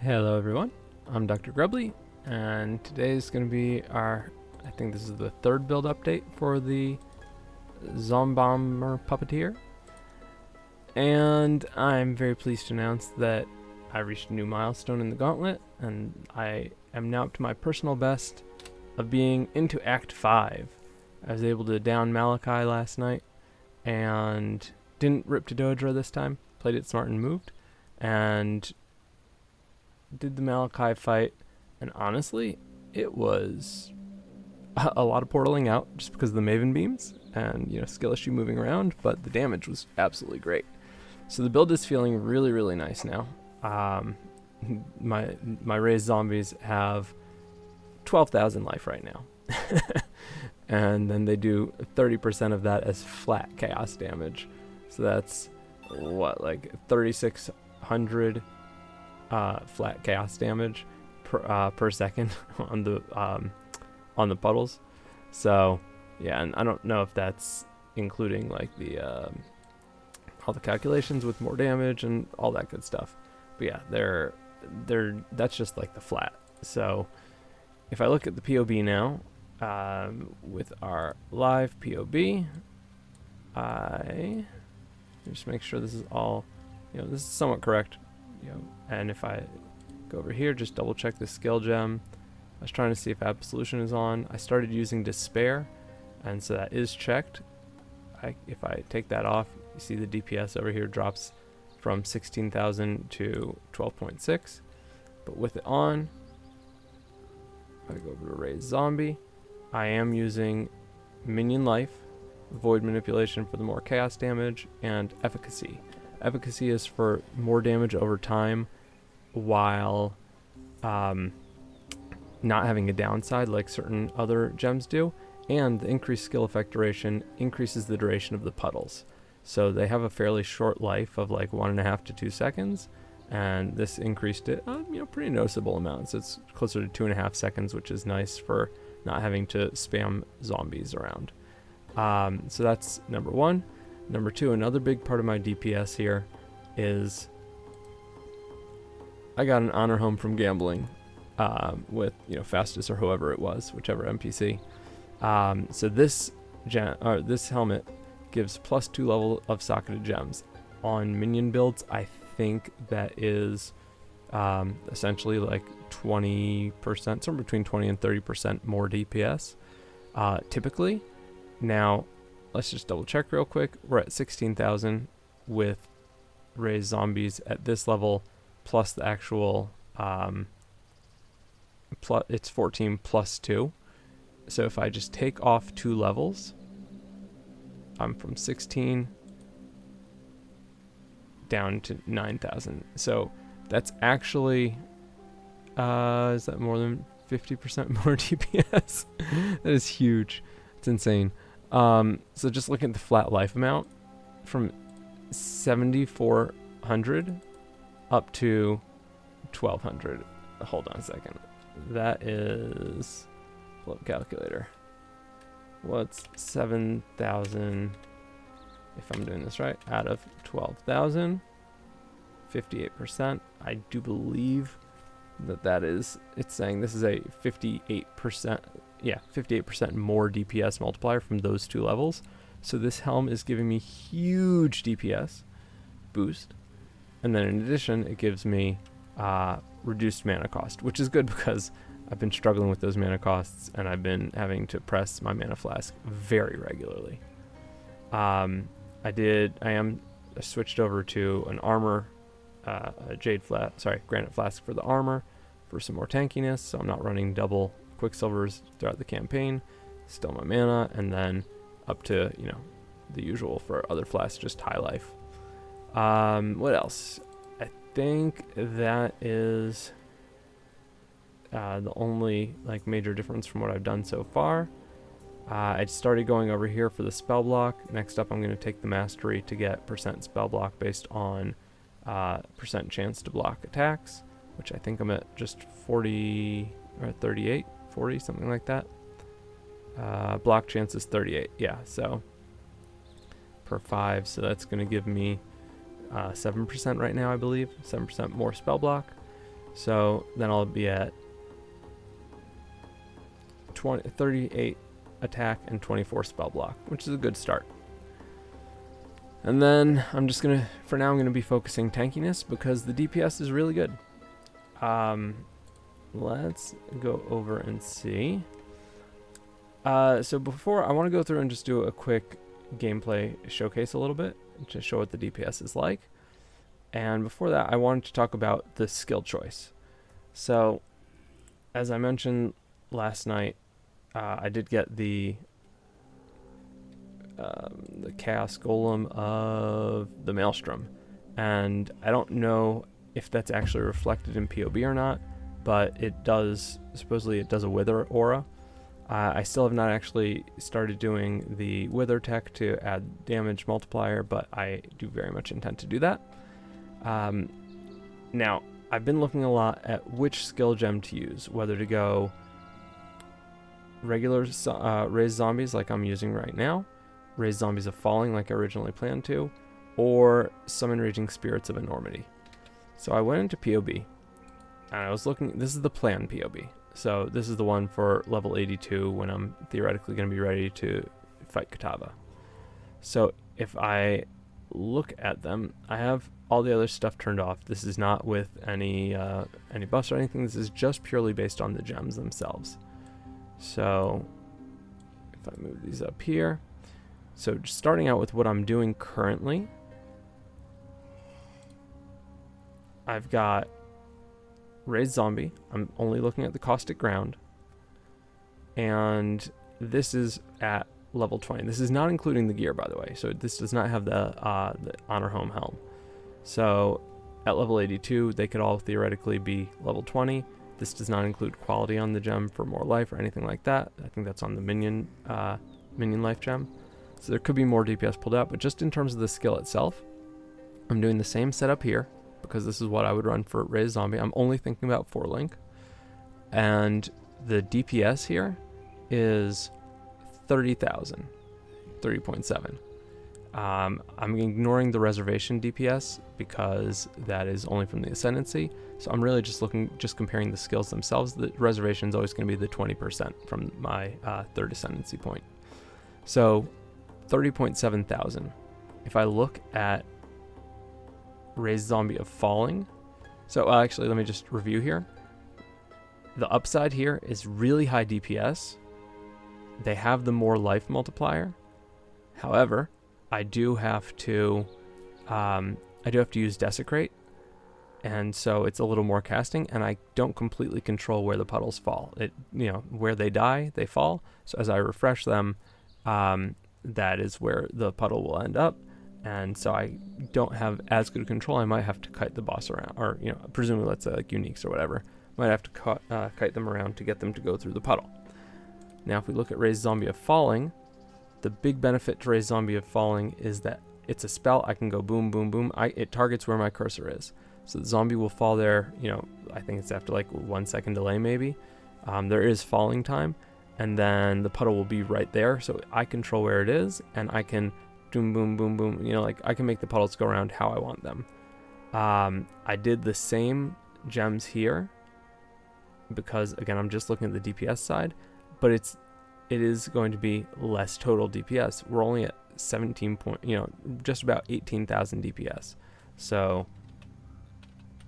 Hello everyone, I'm Dr. Grubbly, and today is going to be I think this is the third build update for the Zombomber Puppeteer. And I'm very pleased to announce that I reached a new milestone in the Gauntlet, and I am now up to my personal best of being into Act 5. I was able to down Malachi last night, and didn't rip to Dodra this time, played it smart and moved, and did the Malachi fight, and honestly, it was a lot of portaling out just because of the Maven beams and skill issue moving around, but the damage was absolutely great. So the build is feeling really, really nice now. My raised zombies have 12,000 life right now, and then they do 30% of that as flat chaos damage. So that's what, like 3,600 flat chaos damage per second on the puddles. So yeah, and I don't know if that's including like the all the calculations with more damage and all that good stuff. But yeah, that's just like the flat. So if I look at the POB now, with our live POB, I just make sure this is all, this is somewhat correct. And if I go over here, just double check the skill gem. I was trying to see if Absolution is on. I started using Despair, and so that is checked. If I take that off, you see the DPS over here drops from 16,000 to 12.6. But with it on, if I go over to Raise Zombie, I am using Minion Life, Void Manipulation for the more chaos damage, and Efficacy. Efficacy is for more damage over time while not having a downside like certain other gems do, and the increased skill effect duration increases the duration of the puddles. So they have a fairly short life of like 1.5 to 2 seconds, and this increased it pretty noticeable amounts. It's closer to 2.5 seconds, which is nice for not having to spam zombies around. So that's number one. Number two, another big part of my DPS here is I got an honor home from gambling with Fastest or whoever it was, whichever NPC. So this helmet gives +2 level of socketed gems. On minion builds, I think that is essentially like 20%, somewhere between 20 and 30% more DPS typically. Now, let's just double check real quick. We're at 16,000 with raised zombies at this level, plus the actual, it's 14 plus 2. So if I just take off 2 levels, I'm from 16 down to 9,000. So that's actually, is that more than 50% more DPS? That is huge. It's insane. So just looking at the flat life amount from 7,400 up to 1,200. Hold on a second. That is, pull up calculator. What's 7,000, if I'm doing this right, out of 12,000? 58%. I do believe that is, it's saying this is a 58%. Yeah, 58% more DPS multiplier from those 2 levels. So this helm is giving me huge DPS boost. And then in addition, it gives me reduced mana cost, which is good because I've been struggling with those mana costs and I've been having to press my mana flask very regularly. I switched over to an armor, a granite flask for the armor for some more tankiness, so I'm not running double Quicksilvers throughout the campaign, still my mana, and then up to the usual for other flasks, just high life. What else? I think that is the only like major difference from what I've done so far. I started going over here for the spell block. Next up, I'm going to take the mastery to get % spell block based on % chance to block attacks, which I think I'm at just 40 or 38. 40, something like that. Block chance is 38, yeah, so per 5, so that's going to give me 7% right now, I believe, 7% more spell block. So then I'll be at 38 attack and 24 spell block, which is a good start. And then I'm just gonna, for now, I'm gonna be focusing tankiness because the DPS is really good. Let's go over and see. So before, I want to go through and just do a quick gameplay showcase a little bit to show what the DPS is like. And before that, I wanted to talk about the skill choice. So, as I mentioned last night, I did get the Chaos Golem of the Maelstrom, and I don't know if that's actually reflected in POB or not, but it does, supposedly it does a wither aura. I still have not actually started doing the wither tech to add damage multiplier, but I do very much intend to do that. Now, I've been looking a lot at which skill gem to use, whether to go regular raised zombies like I'm using right now, raised zombies of falling like I originally planned to, or summon raging spirits of enormity. So I went into POB, and I was looking, this is the plan POB. So this is the one for level 82 when I'm theoretically going to be ready to fight Kitava. So if I look at them, I have all the other stuff turned off. This is not with any buffs or anything. This is just purely based on the gems themselves. So if I move these up here, so just starting out with what I'm doing currently, I've got raised zombie. I'm only looking at the caustic ground, and this is at level 20. This is not including the gear, by the way. So this does not have the honor home helm. So at level 82, they could all theoretically be level 20. This does not include quality on the gem for more life or anything like that. I think that's on the minion life gem. So there could be more DPS pulled out, but just in terms of the skill itself, I'm doing the same setup here because this is what I would run for raised zombie. I'm only thinking about 4-link, and the DPS here is 30,000, 30.7. I'm ignoring the reservation DPS because that is only from the ascendancy. So I'm really just comparing the skills themselves. The reservation is always going to be the 20% from my third ascendancy point. So 30.7 thousand. If I look at raised zombie of falling, so actually let me just review here. The upside here is really high DPS. They have the more life multiplier. However, I do have to use Desecrate, and so it's a little more casting, and I don't completely control where the puddles fall. Where they die, they fall. So as I refresh them, that is where the puddle will end up, and so I don't have as good control. I might have to kite the boss around, or presumably let's say like uniques or whatever. Might have to kite them around to get them to go through the puddle. Now, if we look at raised zombie of falling, the big benefit to raised zombie of falling is that it's a spell. I can go boom, boom, boom. It targets where my cursor is. So the zombie will fall there, I think it's after like 1 second delay maybe. There is falling time, and then the puddle will be right there. So I control where it is, and I can boom, boom, boom, boom. I can make the puddles go around how I want them. I did the same gems here because, again, I'm just looking at the DPS side, but it is going to be less total DPS. We're only at 17 point, just about 18,000 DPS. So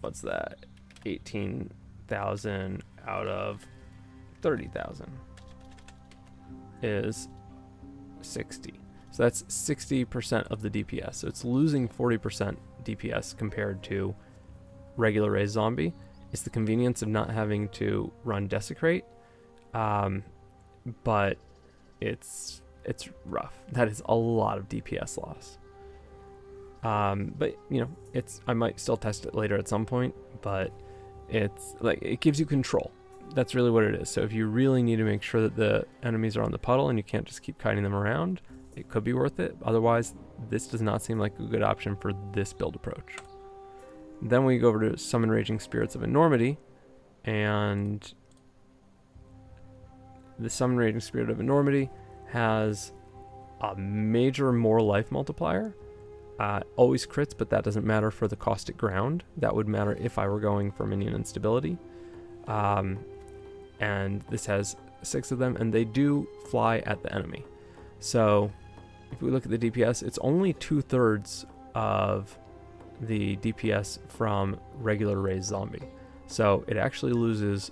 what's that? 18,000 out of 30,000 is 60. So that's 60% of the DPS. So it's losing 40% DPS compared to regular raised zombie. It's the convenience of not having to run Desecrate. But it's rough. That is a lot of DPS loss. But I might still test it later at some point, but it's like, it gives you control. That's really what it is. So if you really need to make sure that the enemies are on the puddle and you can't just keep kiting them around, it could be worth it. Otherwise, this does not seem like a good option for this build approach. Then we go over to summon raging spirits of enormity, and the summon raging spirit of enormity has a major more life multiplier. always crits, but that doesn't matter for the caustic ground. That would matter if I were going for minion instability. And this has 6 of them, and they do fly at the enemy. So if we look at the DPS, it's only 2/3 of the DPS from regular raised zombie. So it actually loses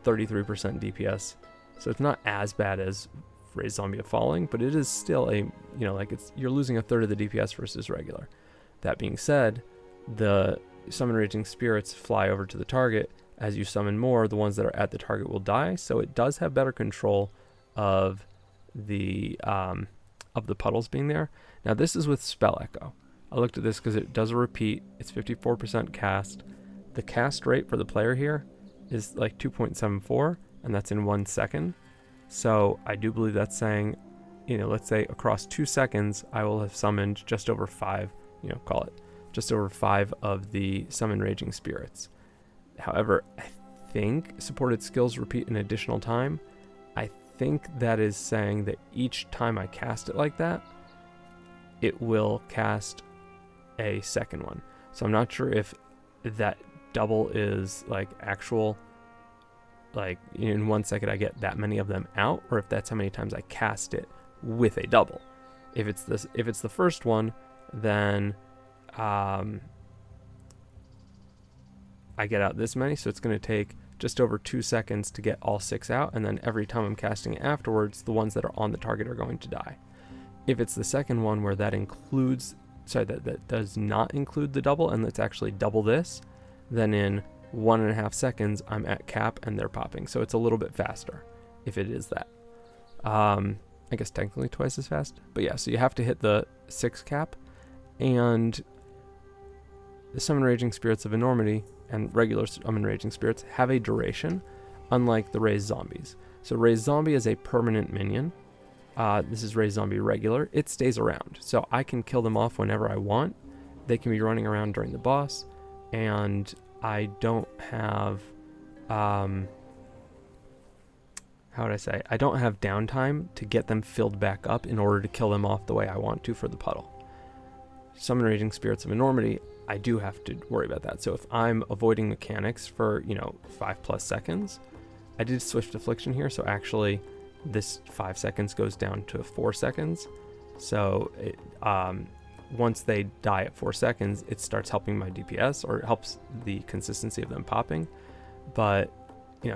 33% DPS. So it's not as bad as raised zombie falling, but it is still a, you're losing 1/3 of the DPS versus regular. That being said, the summon raging spirits fly over to the target. As you summon more, the ones that are at the target will die. So it does have better control of the puddles being there. Now this is with spell echo. I looked at this because it does a repeat. It's 54% cast. The cast rate for the player here is like 2.74, and that's in 1 second. So I do believe that's saying, let's say across 2 seconds, I will have summoned just over 5, call it just over 5 of the summon raging spirits. However, I think supported skills repeat an additional time. I think that is saying that each time I cast it like that, it will cast a second one. So I'm not sure if that double is like actual, like in 1 second I get that many of them out, or if that's how many times I cast it with a double. If it's the first one, then I get out this many, so it's going to take just over 2 seconds to get all 6 out, and then every time I'm casting it afterwards, the ones that are on the target are going to die. If it's the second one where that does not include the double, and it's actually double this, then in 1.5 seconds I'm at cap and they're popping. So it's a little bit faster if it is that. I guess technically twice as fast, but yeah, so you have to hit the 6 cap, and the summon raging spirits of enormity and regular summon raging spirits have a duration, unlike the raised zombies. So raised zombie is a permanent minion. This is raised zombie regular. It stays around, so I can kill them off whenever I want. They can be running around during the boss, and I don't have I don't have downtime to get them filled back up in order to kill them off the way I want to for the puddle. Summon raging spirits of enormity, I do have to worry about that. So if I'm avoiding mechanics for 5+ seconds, I did swift affliction here, so actually this 5 seconds goes down to 4 seconds. So it, once they die at 4 seconds, it starts helping my DPS, or it helps the consistency of them popping. But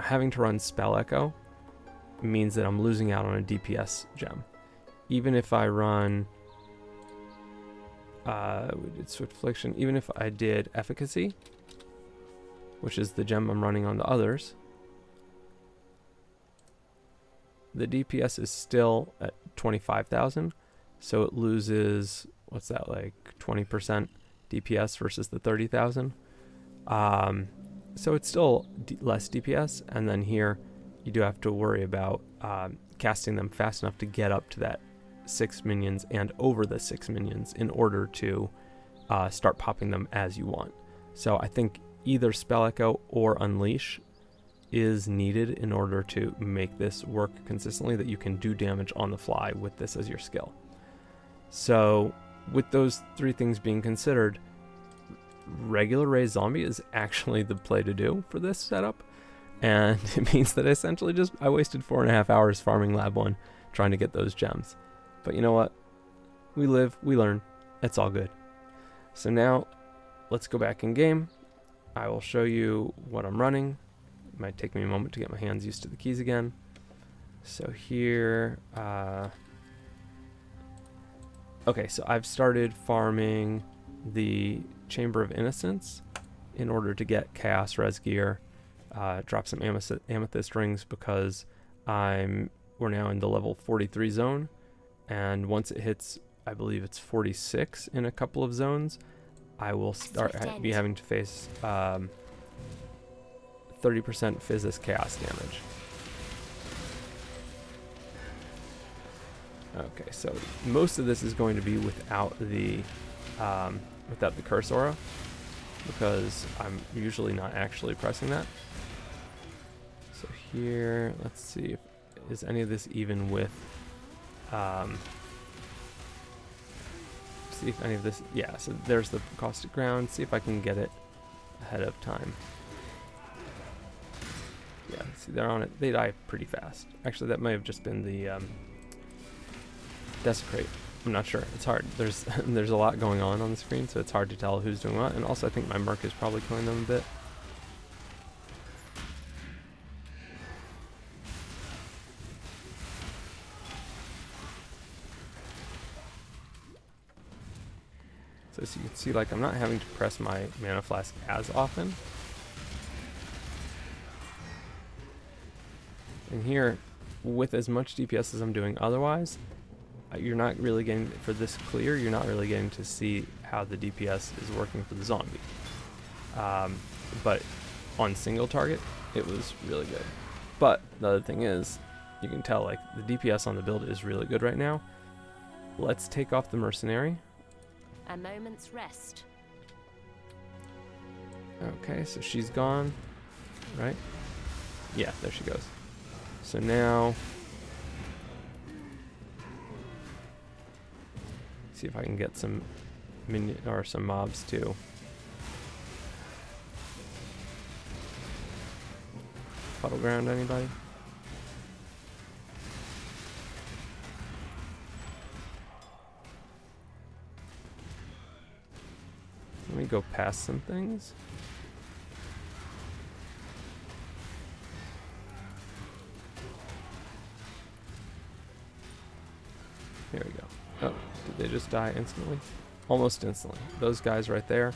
having to run spell echo means that I'm losing out on a DPS gem. Even if I run we did swift affliction, even if I did efficacy, which is the gem I'm running on the others, the DPS is still at 25,000, so it loses, what's that, like 20% DPS versus the 30,000. So it's still less DPS, and then here you do have to worry about casting them fast enough to get up to that 6 minions and over the 6 minions in order to start popping them as you want. So I think either spell echo or unleash is needed in order to make this work consistently, that you can do damage on the fly with this as your skill. So with those 3 things being considered, regular raised zombie is actually the play to do for this setup, and it means that essentially I wasted 4.5 hours farming lab 1 trying to get those gems. But you know what? We live, we learn. It's all good. So now, let's go back in game. I will show you what I'm running. It might take me a moment to get my hands used to the keys again. So here, okay, so I've started farming the Chamber of Innocence in order to get Chaos Res gear, drop some amethyst rings, because we're now in the level 43 zone. And once it hits, I believe it's 46 in a couple of zones, I will be having to face 30% Physis Chaos damage. Okay, so most of this is going to be without the curse aura, because I'm usually not actually pressing that. So here, let's see, is any of this even with see if any of this, yeah, so there's the caustic ground, see if I can get it ahead of time. Yeah, see they're on it, they die pretty fast. Actually that might have just been the desecrate. I'm not sure, it's hard. There's there's a lot going on the screen, so it's hard to tell who's doing what, and also I think my Merc is probably killing them a bit. So as you can see, like, I'm not having to press my mana flask as often. And here, with as much DPS as I'm doing otherwise, you're not really getting, for this clear, you're not really getting to see how the DPS is working for the zombie. But on single target, it was really good. But the other thing is, you can tell, like, the DPS on the build is really good right now. Let's take off the mercenary. A moment's rest. Okay, so she's gone, right? Yeah, there she goes. So now, see if I can get some minion or some mobs too. Puddle ground, anybody? Let me go past some things. Here we go. Oh, did they just die instantly? Almost instantly. Those guys right there,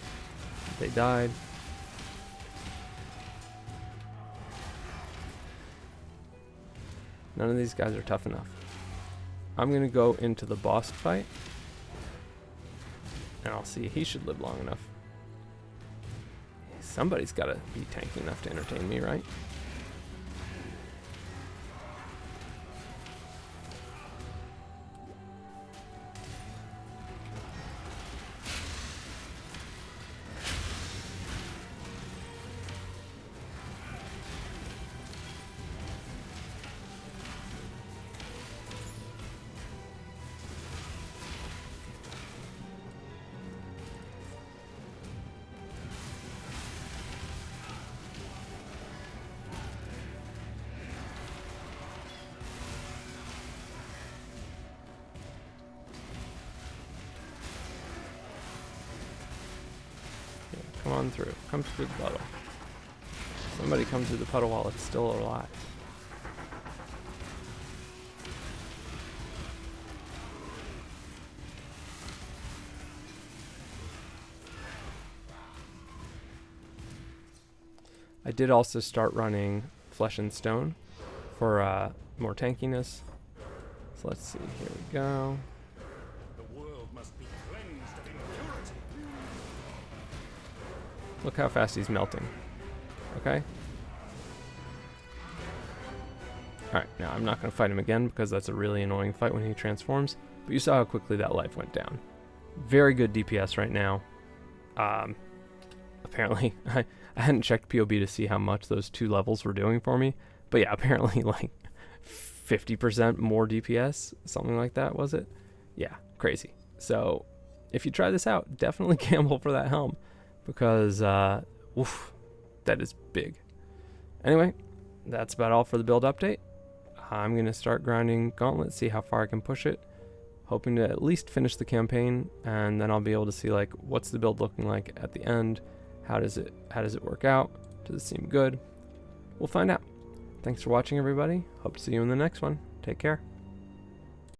they died. None of these guys are tough enough. I'm gonna go into the boss fight, and I'll see. He should live long enough. Somebody's gotta be tanky enough to entertain me, right? Come on through. Come through the puddle. Somebody come through the puddle while it's still alive. I did also start running Flesh and Stone for more tankiness. So let's see. Here we go. Look how fast he's melting. Okay? Alright, now I'm not going to fight him again because that's a really annoying fight when he transforms. But you saw how quickly that life went down. Very good DPS right now. Apparently, I hadn't checked POB to see how much those 2 levels were doing for me. But yeah, apparently like 50% more DPS. Something like that, was it? Yeah, crazy. So, if you try this out, definitely gamble for that helm. Because, oof, that is big. Anyway, that's about all for the build update. I'm going to start grinding Gauntlet, see how far I can push it. Hoping to at least finish the campaign, and then I'll be able to see, like, what's the build looking like at the end. How does it work out? Does it seem good? We'll find out. Thanks for watching, everybody. Hope to see you in the next one. Take care.